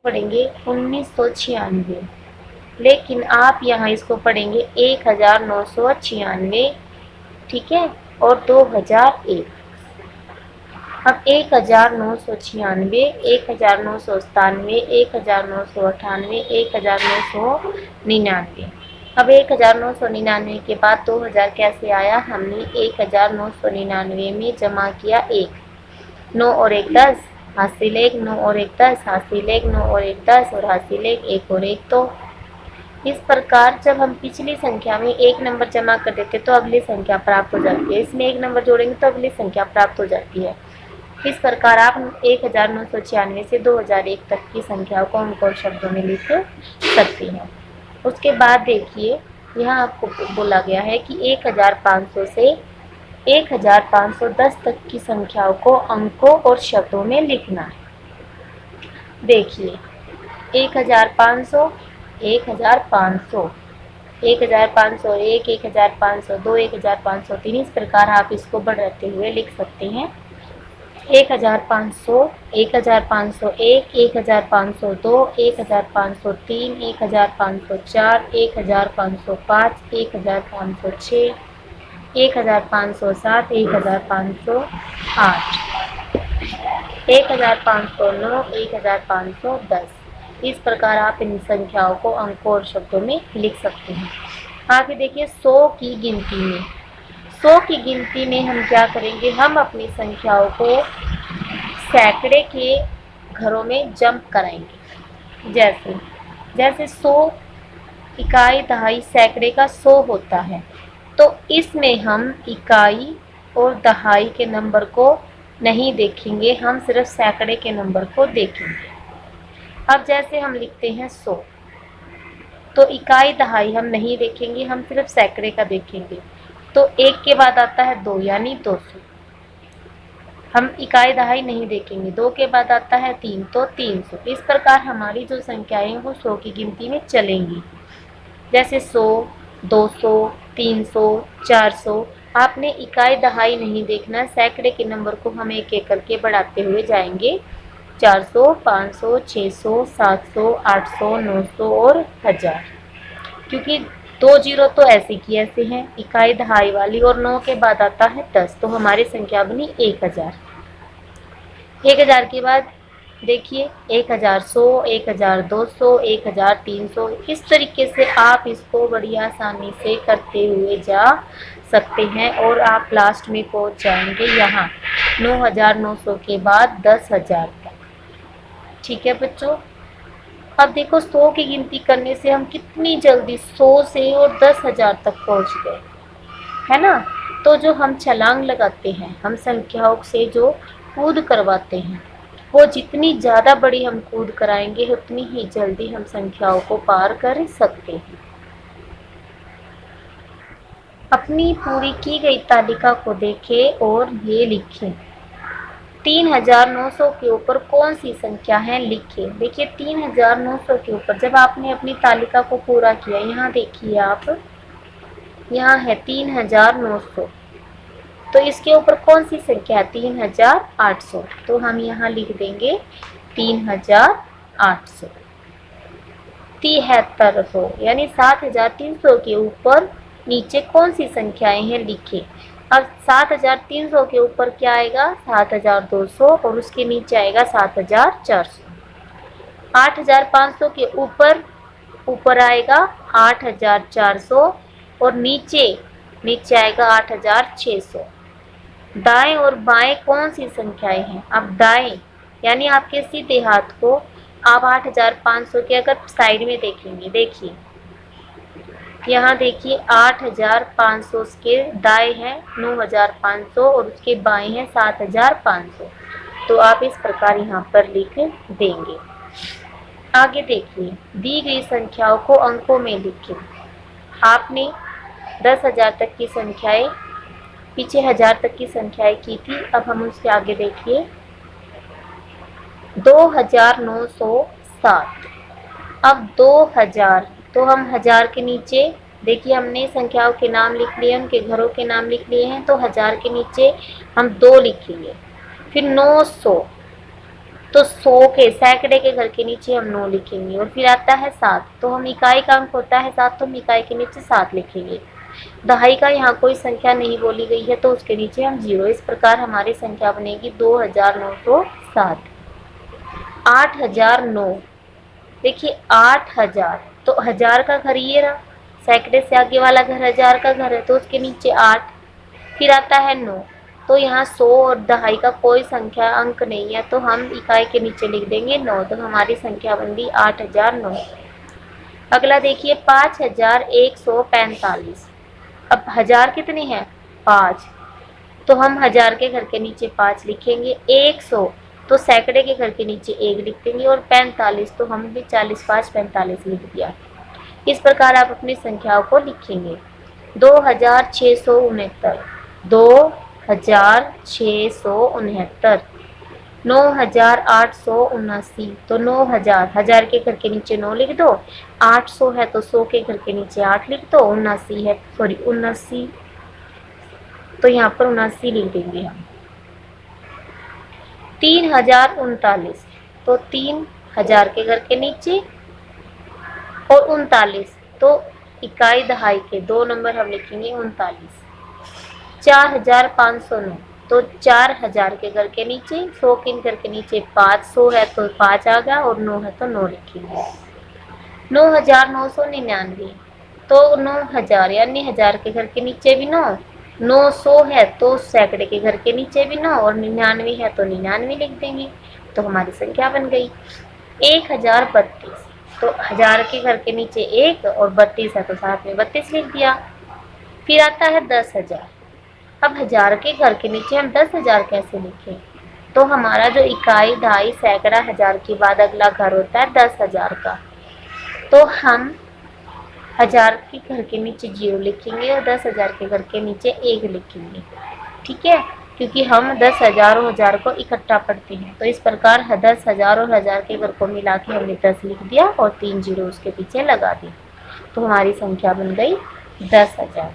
पढ़ेंगे 1996, लेकिन आप यहाँ इसको पढ़ेंगे 1996, ठीक है, और 2001। अब 1996, 1997, 1998, 1999। अब 1999 के बाद 2000 कैसे आया? हमने 1999 में जमा किया 1, 9 और 1 10, हासिल 1, 9 और 1 10, हासिल 1, 9 और 1 10 और हासिल 1 और 1 2। इस प्रकार जब हम पिछली संख्या में एक नंबर जमा कर देते तो अगली संख्या प्राप्त हो जाती है, इसमें एक नंबर जोड़ेंगे तो अगली संख्या प्राप्त हो जाती है। इस प्रकार आप 1996 से 2001 तक की संख्याओं को अंक और शब्दों में लिख सकते हैं। उसके बाद देखिए, यहाँ आपको बोला गया है कि 1500 से 1510 तक की संख्याओं को अंकों और शब्दों में लिखना है। देखिए 1500, 1500, 1501, 1502, 1503, इस प्रकार आप इसको बढ़ाते हुए लिख सकते हैं। 1500, 1501, 1502, 1503, 1504, 1505, 1506, 1507, 1508, 1509, 1510। इस प्रकार आप इन संख्याओं को अंकों और शब्दों में लिख सकते हैं। आगे देखिए 100 की गिनती में। 100 की गिनती में हम क्या करेंगे? हम अपनी संख्याओं को सैकड़े के घरों में जंप कराएंगे। जैसे 100 इकाई, दहाई, सैकड़े का 100 होता है, तो इसमें हम इकाई और दहाई के नंबर को नहीं देखेंगे, हम सिर्फ सैकड़े के नंबर को देखेंगे। अब जैसे हम लिखते हैं 100, तो इकाई दहाई हम नहीं देखेंगे, हम सिर्फ सैकड़े का देखेंगे। तो 1 के बाद आता है 2 यानी 200, हम इकाई दहाई नहीं देखेंगे। 2 के बाद आता है 3 तो 300। इस प्रकार हमारी जो संख्याएं हैं वो 100 की गिनती में चलेंगी। जैसे 100, 200, 300, 400। आपने इकाई दहाई नहीं देखना, सैकड़े के नंबर को हम एक एक करके बढ़ाते हुए जाएंगे। 400, 500, 600, 700, 800, 900 और 1000। क्योंकि 2 जीरो तो ऐसे की ऐसे हैं इकाई दहाई वाली, और 9 के बाद आता है 10, तो हमारी संख्या बनी 1000। 1000 के बाद देखिए 1100, 1200, 1300। इस तरीके से आप इसको बड़ी आसानी से करते हुए जा सकते हैं और आप लास्ट में पहुंच जाएंगे यहाँ 9900 के बाद 10000 तक। ठीक है बच्चों, अब देखो 100 की गिनती करने से हम कितनी जल्दी 100 से और 10000 तक पहुंच गए, है ना। तो जो हम छलांग लगाते हैं, हम संख्याओं से जो कूद करवाते हैं, वो जितनी ज़्यादा बड़ी हम कूद कराएंगे उतनी ही जल्दी हम संख्याओं को पार कर सकते हैं। अपनी पूरी की गई तालिका को देखें और ये लिखें। 3900 के ऊपर कौन सी संख्या है लिखें। देखिए 3900 के ऊपर जब आपने अपनी तालिका को पूरा किया, यहाँ देखिए आप, यहाँ है 3900, तो इसके ऊपर कौन सी संख्या है? 3800, तो हम यहाँ लिख देंगे 3800। 7300 यानी 7300 के ऊपर नीचे कौन सी संख्याएं हैं लिखें। अब 7300 के ऊपर क्या आएगा? 7200, और उसके नीचे आएगा 7400। 8500 के ऊपर आएगा 8400, और नीचे आएगा 8600। दाएं और बाएं कौन सी संख्याएं हैं? अब दाएं यानी आपके सीधे हाथ को आप 8500 के अगर साइड में देखेंगे, देखिए यहाँ देखिए 8500 के दाएं हैं 9500 और उसके बाएं हैं 7500, तो आप इस प्रकार यहाँ पर लिख देंगे। आगे देखिए, दी गई संख्याओं को अंकों में लिखें। आपने 10,000 तक की संख्याएं, पीछे 1000 तक की संख्याएं की थी, अब हम उसके आगे देखिए 2907। अब 2000, तो हम 1000 के नीचे देखिए हमने संख्याओं के नाम लिख लिए, उनके घरों के नाम लिख लिए हैं, तो 1000 के नीचे हम 2 लिखेंगे। फिर 900, तो 100 के सैकड़े के घर के नीचे हम 9 लिखेंगे। और फिर आता है 7, तो हम इकाई का अंक होता है 7, तो हम इकाई के नीचे 7 लिखेंगे। दहाई का यहाँ कोई संख्या नहीं बोली गई है, तो उसके नीचे हम 0। इस प्रकार हमारी संख्या बनेगी 2907। 8009, देखिए 8000, तो 1000 का घर ये रहा, सैकड़े से आगे वाला घर 1000 का घर है, तो उसके नीचे 8। फिर आता है 9, तो यहाँ 100 और दहाई का कोई संख्या अंक नहीं है, तो हम इकाई के नीचे लिख देंगे 9, तो हमारी संख्या बन गई 8009। अगला देखिए 5145। अब 1000 कितने हैं? 5, तो हम 1000 के घर के नीचे 5 लिखेंगे। 100, तो सैकड़े के घर के नीचे 1 लिख देंगे। और 45, तो हम भी 40 5 45 लिख दिया। इस प्रकार आप अपनी संख्याओं को लिखेंगे। 2669, 2669, 9879, तो 9000, 1000 के घर के नीचे 9 लिख दो। 800 है तो 100 के घर के नीचे 8 लिख दो। 79 है, सॉरी 79, तो यहाँ पर 79 लिख देंगे हम। 3039, तो 3000 के घर के नीचे और 39, तो इकाई दहाई के 2 नंबर हम लिखेंगे 39। 4509, तो 4000 के घर के नीचे, 100 के घर के नीचे 500 है तो 5 आ गया, और 9 है तो 9 लिखेंगे। 9999, तो 9000 यानी 1000 के घर के नीचे भी 9, 900 है तो सैकड़े के घर के नीचे भी 9, और 99 है तो 99 लिख देंगे, तो हमारी संख्या बन गई। 1032, तो 1000 के घर के नीचे 1 और 32 है तो साथ में 32 लिख दिया। फिर आता है 10,000। अब 1000 के घर के नीचे हम 10,000 कैसे लिखें? तो हमारा जो इकाई, दहाई, सैकड़ा, 1000 के बाद अगला घर होता है 10,000 का, तो हम 1000 के घर के नीचे 0 लिखेंगे और 10,000 के घर के नीचे 1 लिखेंगे। ठीक है, क्योंकि हम 10,000 और 1000 को इकट्ठा पढ़ते हैं, तो इस प्रकार 10,000 और 1000 के घर को मिला के हमने 10 लिख दिया और 3 0 उसके पीछे लगा दिए, तो हमारी संख्या बन गई 10,000।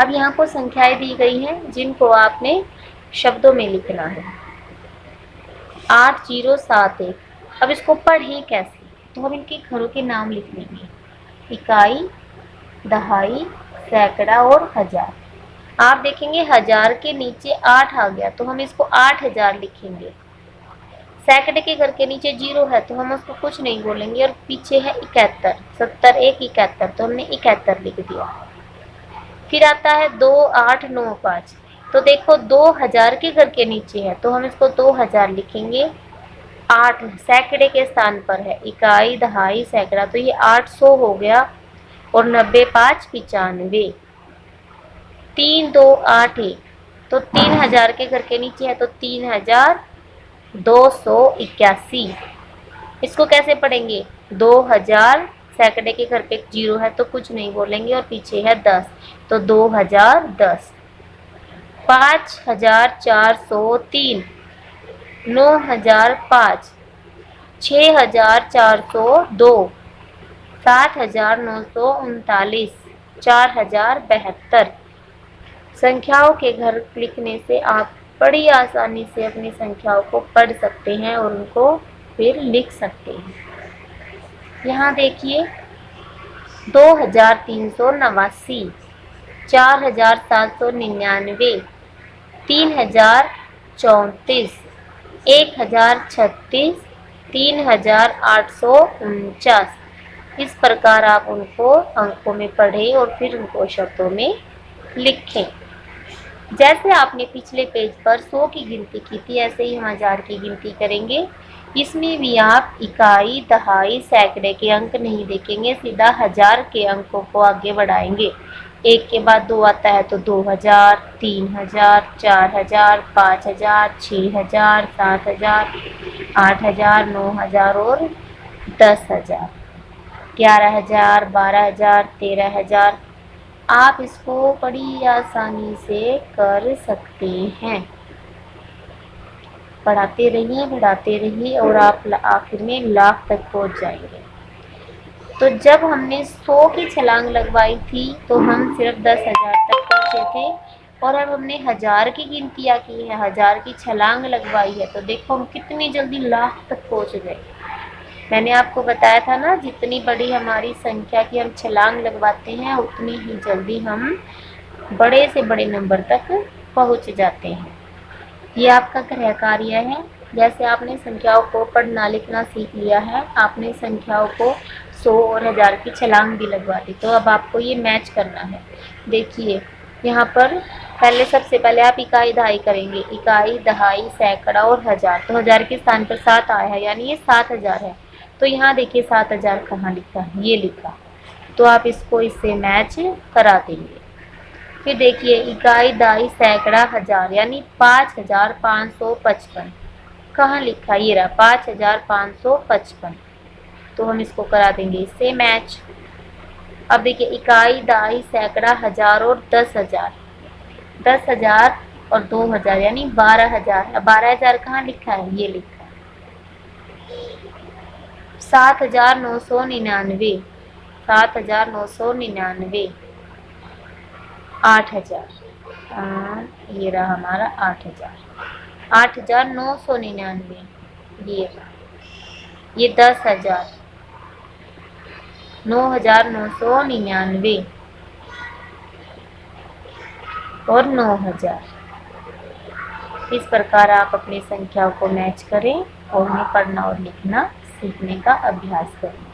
अब यहाँ पर संख्याएं दी गई हैं जिनको आपने शब्दों में लिखना है। 8071, अब इसको पढ़ें कैसे? तो हम इनके घरों के नाम लिख लेंगे, इकाई, दहाई, सैकड़ा और 1000। आप देखेंगे 1000 के नीचे 8 आ गया, तो हम इसको 8000 लिखेंगे। सैकड़े के घर के नीचे 0 है तो हम उसको कुछ नहीं बोलेंगे, और पीछे है 71, 70 1 71, तो हमने 71 लिख दिया। फिर आता है 2895, तो देखो 2000 के घर के नीचे है तो हम इसको 2000 लिखेंगे। 8 सैकड़े के स्थान पर है, इकाई, दहाई, सैकड़ा, तो ये 800 हो गया, और 90 5 95, 3281, तो 3000 के घर के नीचे है तो 3281। इसको कैसे पढ़ेंगे? 2000 सैकड़े के घर पे 0 है तो कुछ नहीं बोलेंगे, और पीछे है 10, तो 2010। 5403, 9005, 6402, 7939, 4072। संख्याओं के घर लिखने से आप बड़ी आसानी से अपनी संख्याओं को पढ़ सकते हैं और उनको फिर लिख सकते हैं। यहाँ देखिए 2389, 4799, 3034, 1036, 3849। इस प्रकार आप उनको अंकों में पढ़ें और फिर उनको शब्दों में लिखें। जैसे आपने पिछले पेज पर 100 की गिनती की थी, ऐसे ही हम 1000 की गिनती करेंगे। इसमें भी आप इकाई, दहाई, सैकड़े के अंक नहीं देखेंगे, सीधा 1000 के अंकों को आगे बढ़ाएंगे। 1 के बाद 2 आता है तो 2000, 3000, 4000, 5000, 6000, 7000, 8000, 9000 और 10,000, 11,000, 12,000, 13,000। आप इसको बड़ी आसानी से कर सकते हैं। पढ़ाते रहिए, बढ़ाते रहिए और आप आखिर में लाख तक पहुंच जाएंगे। तो जब हमने 100 की छलांग लगवाई थी तो हम सिर्फ 10,000 तक पहुंचे थे। और अब हमने 1000 की गिनतियाँ की है, 1000 की छलांग लगवाई है, तो देखो हम कितनी जल्दी लाख तक पहुँच गए। मैंने आपको बताया था ना, जितनी बड़ी हमारी संख्या की हम छलांग लगवाते हैं उतनी ही जल्दी हम बड़े से बड़े नंबर तक पहुँच जाते हैं। ये आपका गृह कार्य है। जैसे आपने संख्याओं को पढ़ना लिखना सीख लिया है, आपने संख्याओं को 100 और 1000 की छलांग भी लगवा दी, तो अब आपको ये मैच करना है। देखिए यहाँ पर पहले सबसे पहले आप इकाई दहाई करेंगे, इकाई दहाई सैकड़ा और हजार, तो 1000 के स्थान पर 7 आया है, यानी ये 7000 है। तो यहाँ देखिए 7000 कहाँ लिखा है, ये लिखा, तो आप इसको इससे मैच करा देंगे। फिर देखिए इकाई दहाई सैकड़ा हजार, यानी 5555 कहाँ लिखा, ये रहा 5555, तो हम इसको करा देंगे इससे मैच। अब देखिए इकाई दहाई सैकड़ा हजार और 10,000, 10,000 और 2000 यानी 12,000। अब 12,000 कहाँ लिखा है, ये लिखा है 7,999, 7,999, 8,000, ये रहा हमारा 8,000, 8,999, ये रहा, ये 10,000, 9,999 और 9,000। इस प्रकार आप अपनी संख्याओं को मैच करें और उन्हें पढ़ना और लिखना सीखने का अभ्यास करें।